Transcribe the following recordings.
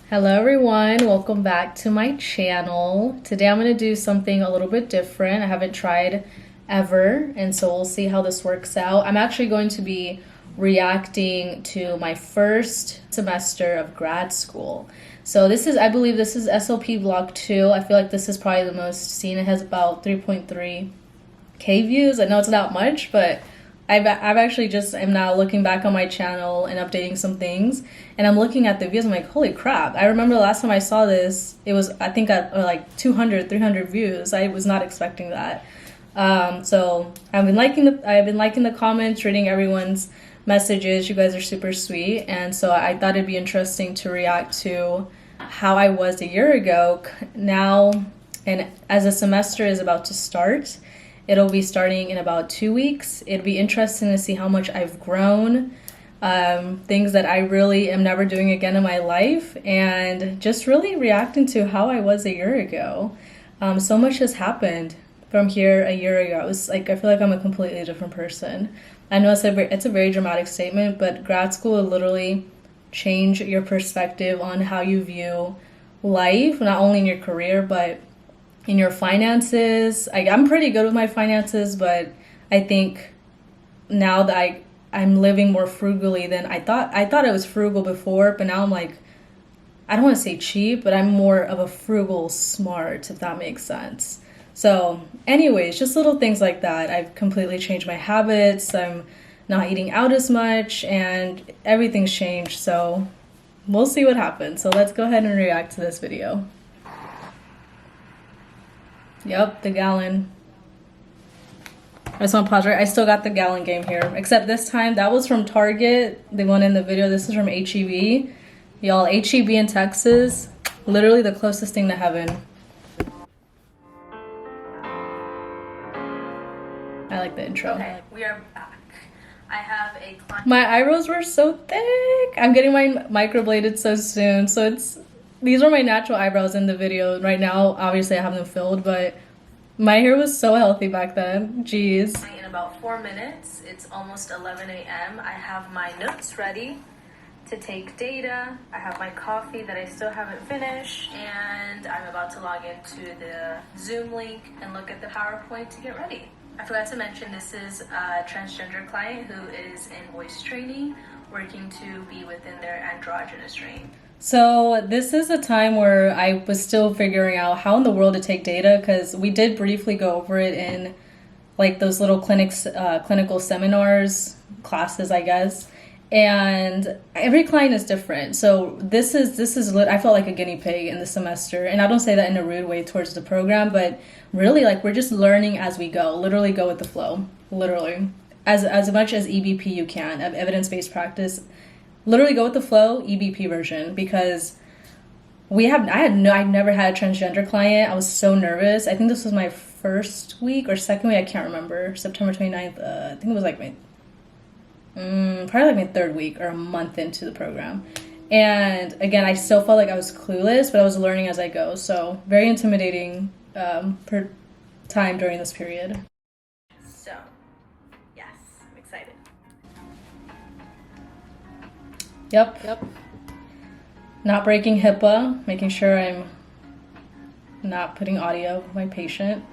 Hello everyone, welcome back to my channel. Today I'm going to do something a little bit different. I haven't tried ever, and so we'll see how this works out. I'm actually going to be reacting to my first semester of grad school. So this is, I believe this is SLP vlog 2. I feel like this is probably the most seen. It has about 3.3k views. I know it's not much, but I've actually just am now looking back on my channel and updating some things, and I'm looking at the views. I'm like, holy crap. I remember the last time I saw this, it was, I think, at like 200, 300 views. I was not expecting that. So I've been liking the comments, reading everyone's messages. You guys are super sweet, and so I thought it'd be interesting to react to how I was a year ago now, and as the semester is about to start. It'll be starting in about 2 weeks. It'd be interesting to see how much I've grown, things that I really am never doing again in my life, and just really reacting to how I was a year ago. So much has happened from here a year ago. It was like, I feel like I'm a completely different person. I know it's a very dramatic statement, but grad school will literally change your perspective on how you view life, not only in your career, but in your finances. I'm pretty good with my finances, but I think now that I'm living more frugally than I thought. I thought I was frugal before, but now I'm like, I don't want to say cheap, but I'm more of a frugal smart, if that makes sense. So anyways, just little things like that. I've completely changed my habits. I'm not eating out as much, and everything's changed. So we'll see what happens. So let's go ahead and react to this video. Yep, the gallon. I just want to pause right. I still got the gallon game here, except this time that was from Target. The one in the video. This is from HEB. Y'all, HEB in Texas, literally the closest thing to heaven. I like the intro. Okay, we are back. I have a client. My eyebrows were so thick. I'm getting mine microbladed so soon, so these are my natural eyebrows in the video. Right now, obviously I have them filled, but my hair was so healthy back then. Jeez. In about 4 minutes, it's almost 11 a.m. I have my notes ready to take data. I have my coffee that I still haven't finished, and I'm about to log into the Zoom link and look at the PowerPoint to get ready. I forgot to mention this is a transgender client who is in voice training, working to be within their androgynous range. So this is a time where I was still figuring out how in the world to take data, because we did briefly go over it in like those little clinical seminars, classes, I guess. And every client is different. So this is I felt like a guinea pig in the semester, and I don't say that in a rude way towards the program, but really like we're just learning as we go. Literally go with the flow. Literally, as much as EBP you can, of evidence-based practice. Literally go with the flow, EBP version, because I'd never had a transgender client. I was so nervous. I think this was my first week or second week, I can't remember. September 29th, I think it was like probably like my third week or a month into the program. And again, I still felt like I was clueless, but I was learning as I go. So very intimidating per time during this period. So, yes, I'm excited. Yep. Not breaking HIPAA, making sure I'm not putting audio of my patient.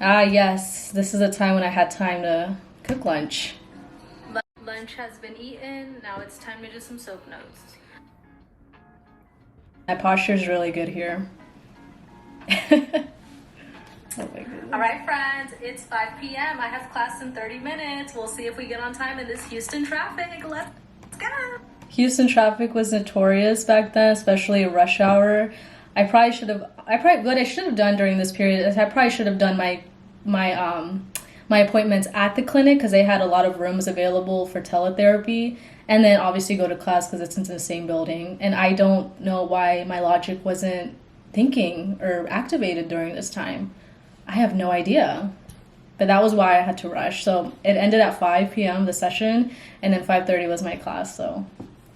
Ah, yes, this is a time when I had time to cook lunch. Lunch has been eaten. Now it's time to do some soap notes. My posture is really good here. Oh my goodness. All right, friends, it's 5 p.m. I have class in 30 minutes. We'll see if we get on time in this Houston traffic. Let's go. Houston traffic was notorious back then, especially rush hour. What I should have done during this period is I probably should have done my appointments at the clinic, because they had a lot of rooms available for teletherapy, and then obviously go to class because it's in the same building. And I don't know why my logic wasn't thinking or activated during this time. I have no idea. But that was why I had to rush. So it ended at 5 p.m. the session, and then 5:30 was my class. So,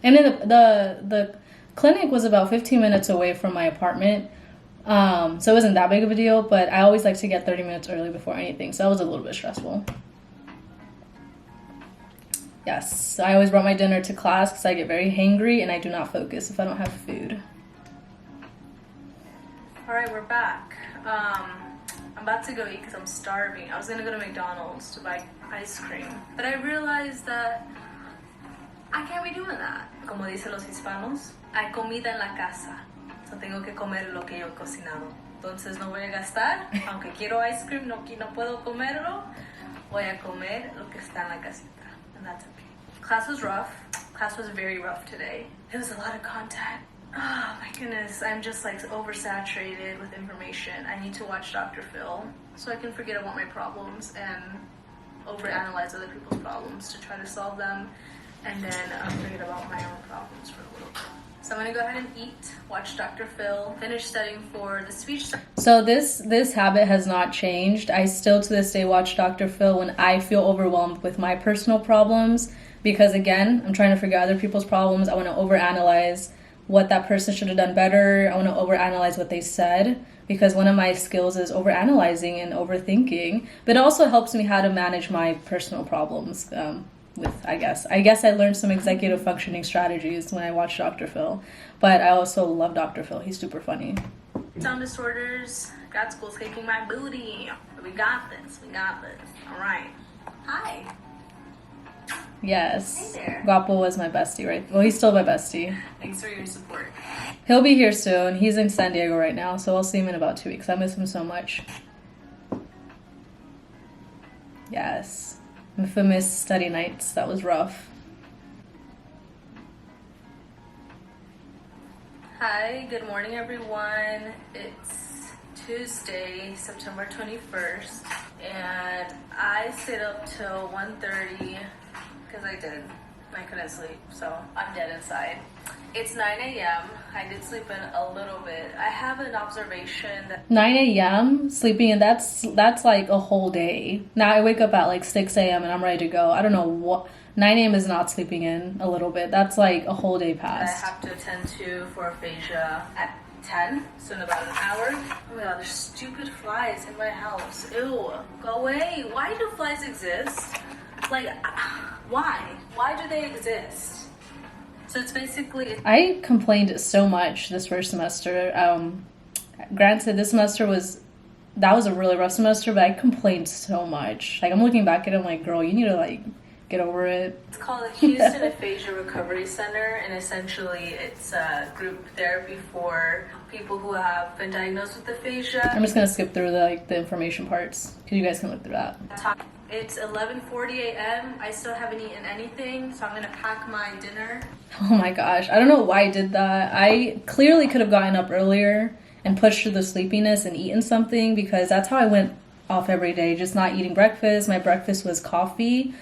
and then the clinic was about 15 minutes away from my apartment. So it wasn't that big of a deal, but I always like to get 30 minutes early before anything. So that was a little bit stressful. Yes, so I always brought my dinner to class because I get very hangry and I do not focus if I don't have food. All right, we're back. I'm about to go eat because I'm starving. I was gonna go to McDonald's to buy ice cream, but I realized that I can't be doing that. Como dicen los hispanos, hay comida en la casa. So tengo que comer lo que yo he cocinado. Entonces no voy a gastar, aunque quiero ice cream, no puedo comerlo. Voy a comer lo que está en la casita, and that's okay. Class was rough. Class was very rough today. It was a lot of content. Oh my goodness, I'm just like oversaturated with information. I need to watch Dr. Phil so I can forget about my problems and overanalyze other people's problems to try to solve them, and then forget about my own problems for a little bit. So I'm gonna go ahead and eat, watch Dr. Phil, finish studying for the speech. So this habit has not changed. I still to this day watch Dr. Phil when I feel overwhelmed with my personal problems, because again, I'm trying to figure out other people's problems. I want to overanalyze what that person should have done better. I want to overanalyze what they said, because one of my skills is overanalyzing and overthinking. But it also helps me how to manage my personal problems. I guess I learned some executive functioning strategies when I watched Dr. Phil. But I also love Dr. Phil. He's super funny. Sound disorders. Grad school's kicking my booty. We got this. All right. Hi. Yes. Hey there. Guapo was my bestie, right? Well, he's still my bestie. Thanks for your support. He'll be here soon. He's in San Diego right now, so I'll see him in about 2 weeks. I miss him so much. Yes. Infamous study nights. That was rough. Hi, good morning everyone. It's Tuesday, September 21st, and I stayed up till 1:30 because I couldn't sleep, so I'm dead inside. It's 9 a.m. I did sleep in a little bit. I have an observation that 9 a.m. sleeping, and that's like a whole day. Now I wake up at like 6 a.m. and I'm ready to go. I don't know what. 9 a.m. is not sleeping in a little bit. That's like a whole day I past. have to attend to for aphasia at 10, so in about an hour. Oh my god, there's stupid flies in my house. Ew, go away. Why do flies exist? Like, why? Why do they exist? So it's basically... I complained so much this first semester. Granted, this semester that was a really rough semester, but I complained so much. Like, I'm looking back at it, I'm like, girl, you need to like get over it. It's called the Houston Aphasia Recovery Center, and essentially it's a group therapy for people who have been diagnosed with aphasia. I'm just gonna skip through the information parts because you guys can look through that. It's 11:40 a.m. I still haven't eaten anything, so I'm gonna pack my dinner. Oh my gosh, I don't know why I did that. I clearly could have gotten up earlier and pushed through the sleepiness and eaten something, because that's how I went off every day, just not eating breakfast. My breakfast was coffee.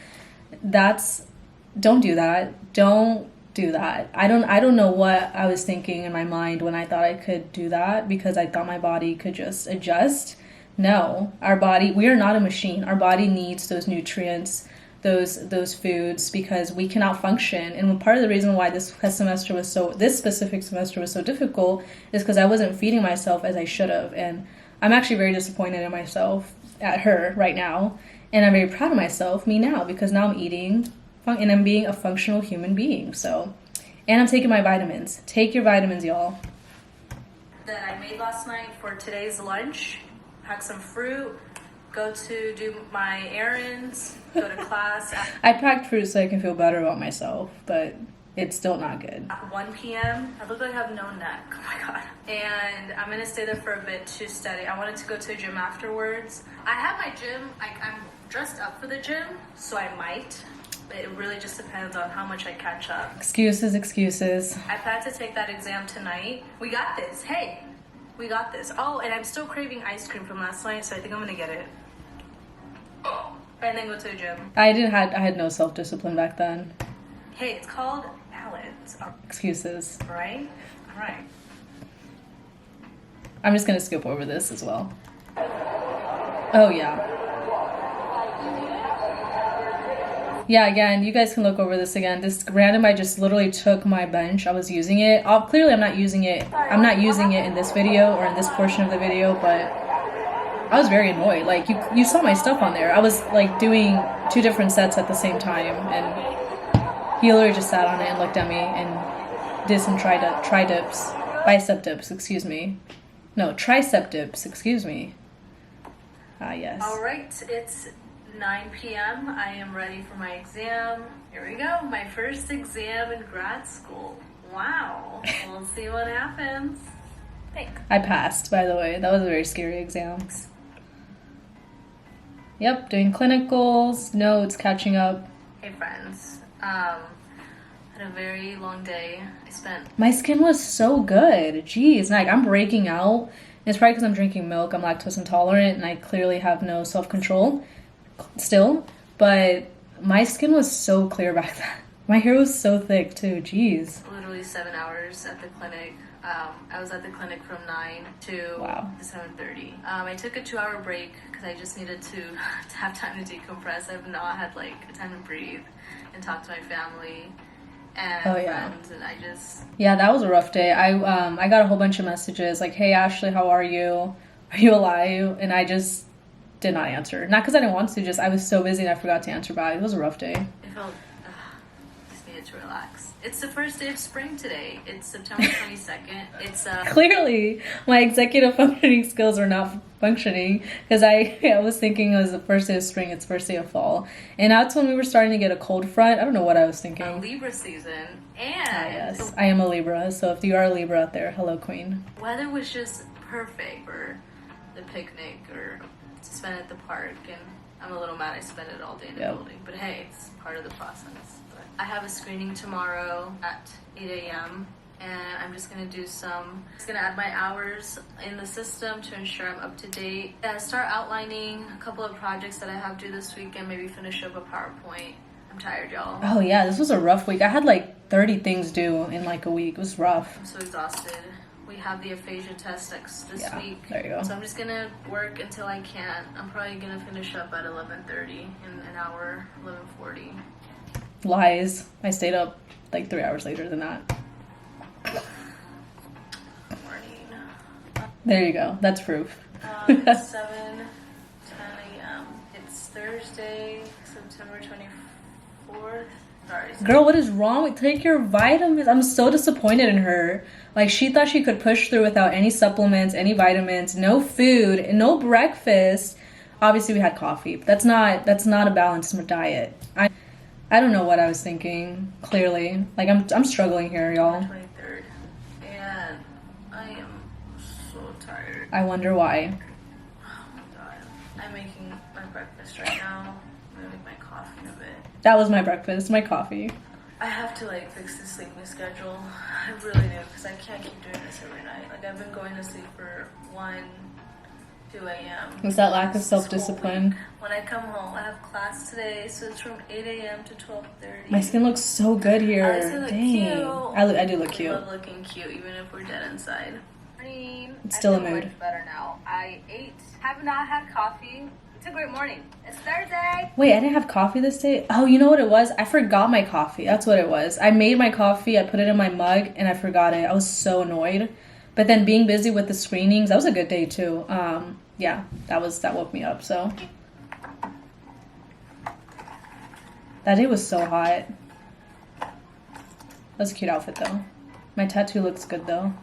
Don't do that. Don't do that. I don't know what I was thinking in my mind when I thought I could do that, because I thought my body could just adjust. No, we are not a machine. Our body needs those nutrients, those foods, because we cannot function. And part of the reason why this specific semester was so difficult is because I wasn't feeding myself as I should have. And I'm actually very disappointed in myself, at her right now. And I'm very proud of myself, me now, because now I'm eating and I'm being a functional human being. So, and I'm taking my vitamins. Take your vitamins, y'all. That I made last night for today's lunch. Pack some fruit, go to do my errands, go to class. I packed fruit so I can feel better about myself, but it's still not good. At 1 p.m. I look like I have no neck. Oh my god. And I'm gonna stay there for a bit to study. I wanted to go to a gym afterwards. I have my gym, I'm dressed up for the gym, so I might. But it really just depends on how much I catch up. Excuses. I plan to take that exam tonight. We got this. Hey, we got this. Oh, and I'm still craving ice cream from last night, so I think I'm gonna get it. And then go to the gym. I had no self-discipline back then. Hey, it's called balance. Excuses. Right? All right. I'm just gonna skip over this as well. Oh yeah. Yeah, again, you guys can look over this again. This random, I just literally took my bench. I was using it. Clearly, I'm not using it. I'm not using it in this video or in this portion of the video, but I was very annoyed. Like, you saw my stuff on there. I was, like, doing 2 different sets at the same time, and he literally just sat on it and looked at me and did some bicep dips, excuse me. No, tricep dips, excuse me. Ah, yes. All right, it's 9 p.m. I am ready for my exam. Here we go, my first exam in grad school. Wow, we'll see what happens. Thanks. I passed, by the way. That was a very scary exam. Yep, doing clinicals, notes, catching up. Hey friends, had a very long day. My skin was so good. Jeez, like I'm breaking out. It's probably because I'm drinking milk. I'm lactose intolerant, and I clearly have no self-control still. But my skin was so clear back then. My hair was so thick too. Jeez. Literally 7 hours at the clinic. I was at the clinic from 9 to 7:30. I took a 2-hour break because I just needed to have time to decompress. I've not had like time to breathe and talk to my family and friends, and that was a rough day. I got a whole bunch of messages like, "Hey Ashley, how are you? Are you alive?" And I just did not answer. Not because I didn't want to, just I was so busy and I forgot to answer back. It was a rough day. It felt just needed to relax. It's the first day of spring today. It's September 22nd. It's Clearly, my executive functioning skills are not functioning because I was thinking it was the first day of spring, it's first day of fall. And that's when we were starting to get a cold front. I don't know what I was thinking. Libra season. And yes, I am a Libra. So if you are a Libra out there, hello, queen. Weather was just perfect for the picnic or to spend at the park. And I'm a little mad I spent it all day in the building. But hey, it's part of the process. I have a screening tomorrow at 8 a.m. and I'm just gonna add my hours in the system to ensure I'm up to date. And start outlining a couple of projects that I have due this week and maybe finish up a PowerPoint. I'm tired, y'all. Oh yeah, this was a rough week. I had like 30 things due in like a week. It was rough. I'm so exhausted. We have the aphasia test this week. There you go. So I'm just gonna work until I can. I'm probably gonna finish up at 11:30 in an hour, 11:40. Lies. I stayed up like 3 hours later than that. Morning. There you go. That's proof. It's 7:10 a.m. It's Thursday, September 24th. Sorry. Girl, what is wrong with take your vitamins? I'm so disappointed in her. Like she thought she could push through without any supplements, any vitamins, no food, and no breakfast. Obviously we had coffee, but that's not a balanced diet. I don't know what I was thinking, clearly. Like, I'm struggling here, y'all. 23rd. And I am so tired. I wonder why. Oh my god. I'm making my breakfast right now. I'm gonna make my coffee in a bit. That was my breakfast, my coffee. I have to, like, fix the sleeping schedule. I really do, because I can't keep doing this every night. Like, I've been going to sleep for 1, 2 a.m. Is that lack of self-discipline? When I come home, I have class today, so it's from 8 a.m. to 12:30. My skin looks so good here. I also look cute. I do look cute. I love looking cute, even if we're dead inside. Morning. It's still I a feel mood. much better now. I have not had coffee. It's a great morning. It's Thursday. Wait, I didn't have coffee this day? Oh, you know what it was? I forgot my coffee. That's what it was. I made my coffee, I put it in my mug, and I forgot it. I was so annoyed. But then being busy with the screenings, that was a good day too. Yeah, that woke me up, so. That day was so hot. That was a cute outfit though. My tattoo looks good though.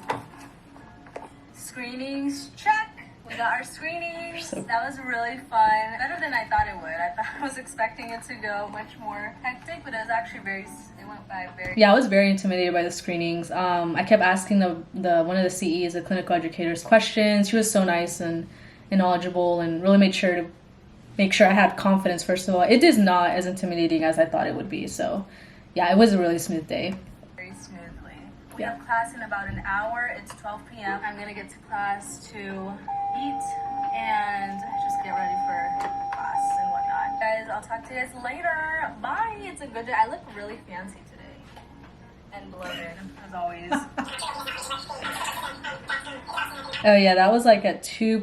Screenings, check. We got our screenings. That was really fun. Better than I thought it would. I was expecting it to go much more hectic, but it was actually it went by very. Yeah, I was very intimidated by the screenings. I kept asking the one of the CEs, the clinical educators, questions. She was so nice and knowledgeable and really made sure to make sure I had confidence. First of all, it is not as intimidating as I thought it would be. So, yeah, it was a really smooth day. Very smoothly. We have class in about an hour. It's 12 p.m. I'm gonna get to class to eat and just get ready for class and whatnot. Guys, I'll talk to you guys later. Bye. It's a good day. I look really fancy today and bloated as always. Oh yeah, that was like at 2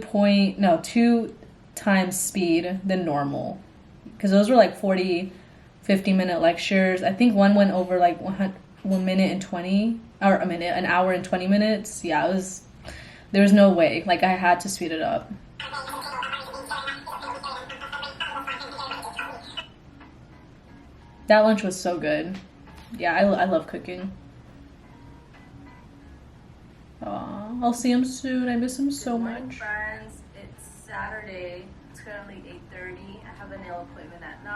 times speed than normal. Because those were like 40, 50-minute lectures. I think one went over like 1 minute and 20, or an hour and 20 minutes. Yeah, there was no way. Like I had to speed it up. That lunch was so good. Yeah, I love cooking. Aww. I'll see him soon. I miss him so Good morning, much. friends. It's Saturday. It's currently 8:30. I have a nail appointment at 9.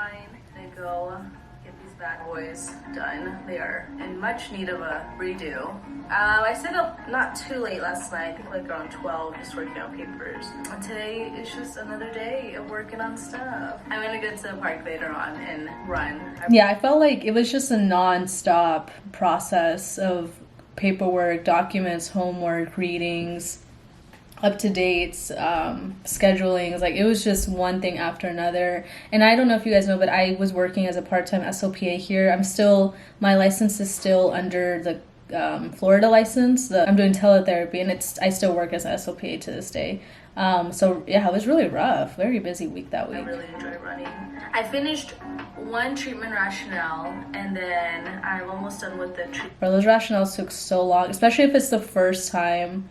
I'm gonna go get these bad boys done. They are in much need of a redo. I stayed up not too late last night. I think like around 12, just working on papers. And today is just another day of working on stuff. I'm gonna go to the park later on and run. Yeah, I felt like it was just a non-stop process of paperwork, documents, homework, readings, up-to-dates, scheduling. Like, it was just one thing after another. And I don't know if you guys know, but I was working as a part-time SLPA here. My license is still under the Florida license. I'm doing teletherapy, and I still work as an SLPA to this day. So yeah, it was really rough. Very busy week that week. I really enjoy running. I finished one treatment rationale, and then I'm almost done with the treatment. Bro, those rationales took so long, especially if it's the first time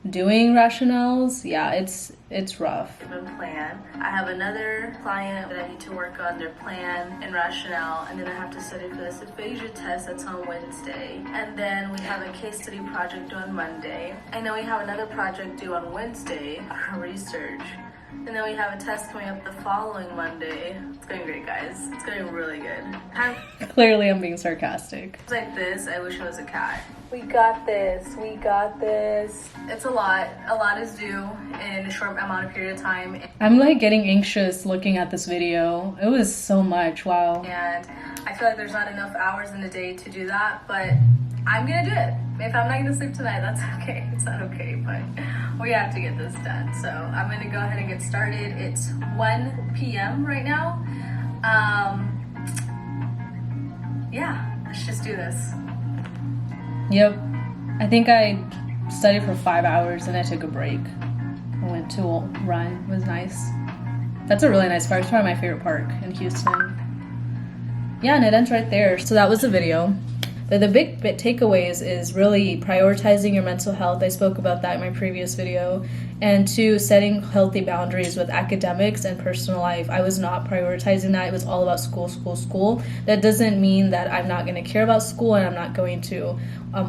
doing rationales. Yeah, it's rough. Plan. I have another client that I need to work on their plan and rationale, and then I have to study for this aphasia test that's on Wednesday. And then we have a case study project due on Monday. And then we have another project due on Wednesday, our research. And then we have a test coming up the following Monday. It's going great, guys. It's going really good. Clearly I'm being sarcastic. It's like this. I wish I was a cat. We got this. We got this. It's a lot. A lot is due in a short amount of period of time. I'm like getting anxious looking at this video. It was so much. Wow. And I feel like there's not enough hours in the day to do that, but I'm gonna do it. If I'm not gonna sleep tonight, that's okay. It's not okay, but we have to get this done. So I'm gonna go ahead and get started. It's 1 p.m. right now. Yeah, let's just do this. Yep. I think I studied for 5 hours and I took a break. I went to a run. It was nice. That's a really nice park. It's probably my favorite park in Houston. Yeah, and it ends right there. So that was the video. The big takeaways is really prioritizing your mental health. I spoke about that in my previous video. And 2, setting healthy boundaries with academics and personal life. I was not prioritizing that. It was all about school, school, school. That doesn't mean that I'm not going to care about school and I'm not going to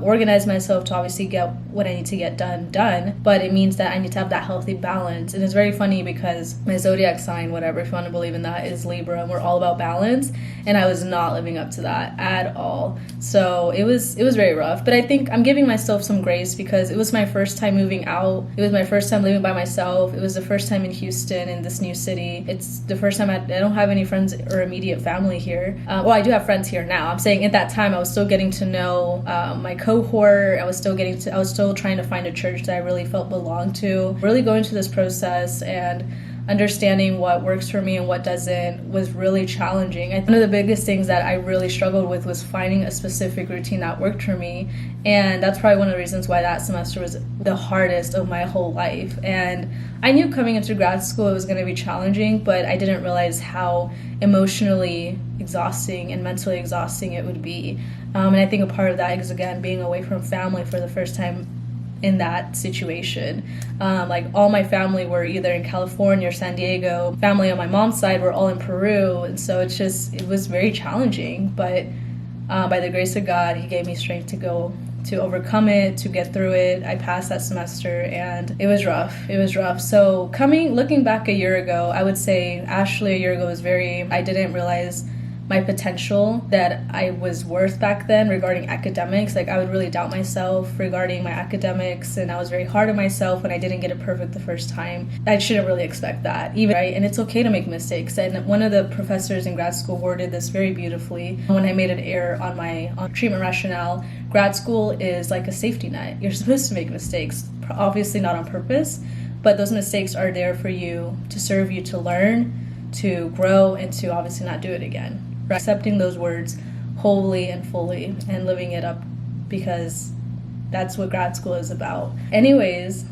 organize myself to obviously get what I need to get done. But it means that I need to have that healthy balance. And it's very funny because my zodiac sign, whatever, if you want to believe in that, is Libra, and we're all about balance. And I was not living up to that at all. So it was very rough. But I think I'm giving myself some grace because it was my first time moving out. It was my first time living by myself. It was the first time in Houston, in this new city. It's the first time I don't have any friends or immediate family here. Well, I do have friends here now. I'm saying at that time I was still getting to know my cohort. I was still trying to find a church that I really felt belonged to. Really going through this process and understanding what works for me and what doesn't was really challenging. One of the biggest things that I really struggled with was finding a specific routine that worked for me. And that's probably one of the reasons why that semester was the hardest of my whole life. And I knew coming into grad school it was going to be challenging, but I didn't realize how emotionally exhausting and mentally exhausting it would be. And I think a part of that is, again, being away from family for the first time in that situation. Like, all my family were either in California or San Diego. Family on my mom's side were all in Peru, and so it was very challenging. But by the grace of God, He gave me strength to overcome it, to get through it. I passed that semester, and it was rough. It was rough. So looking back a year ago, I would say Ashley a year ago I didn't realize my potential that I was worth back then regarding academics. Like, I would really doubt myself regarding my academics, and I was very hard on myself when I didn't get it perfect the first time. I shouldn't really expect that, even, right? And it's okay to make mistakes. And one of the professors in grad school worded this very beautifully when I made an error on treatment rationale. Grad school is like a safety net. You're supposed to make mistakes, obviously not on purpose, but those mistakes are there for you, to serve you, to learn, to grow, and to obviously not do it again. Accepting those words wholly and fully and living it up, because that's what grad school is about. Anyways,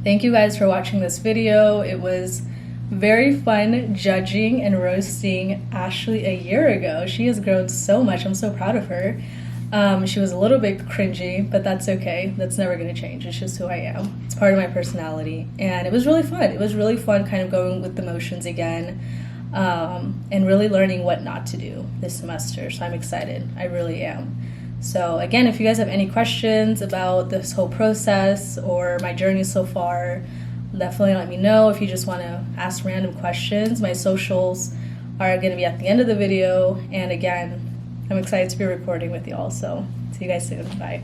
thank you guys for watching this video. It was very fun judging and roasting Ashley a year ago. She has grown so much. I'm so proud of her. She was a little bit cringy, but that's okay. That's never going to change. It's just who I am. It's part of my personality. And it was really fun. It was really fun kind of going with the motions again. And really learning what not to do this semester. So I'm excited. I really am. So again, if you guys have any questions about this whole process or my journey so far, definitely let me know. If you just want to ask random questions, my socials are going to be at the end of the video. And again, I'm excited to be recording with y'all. So see you guys soon. Bye.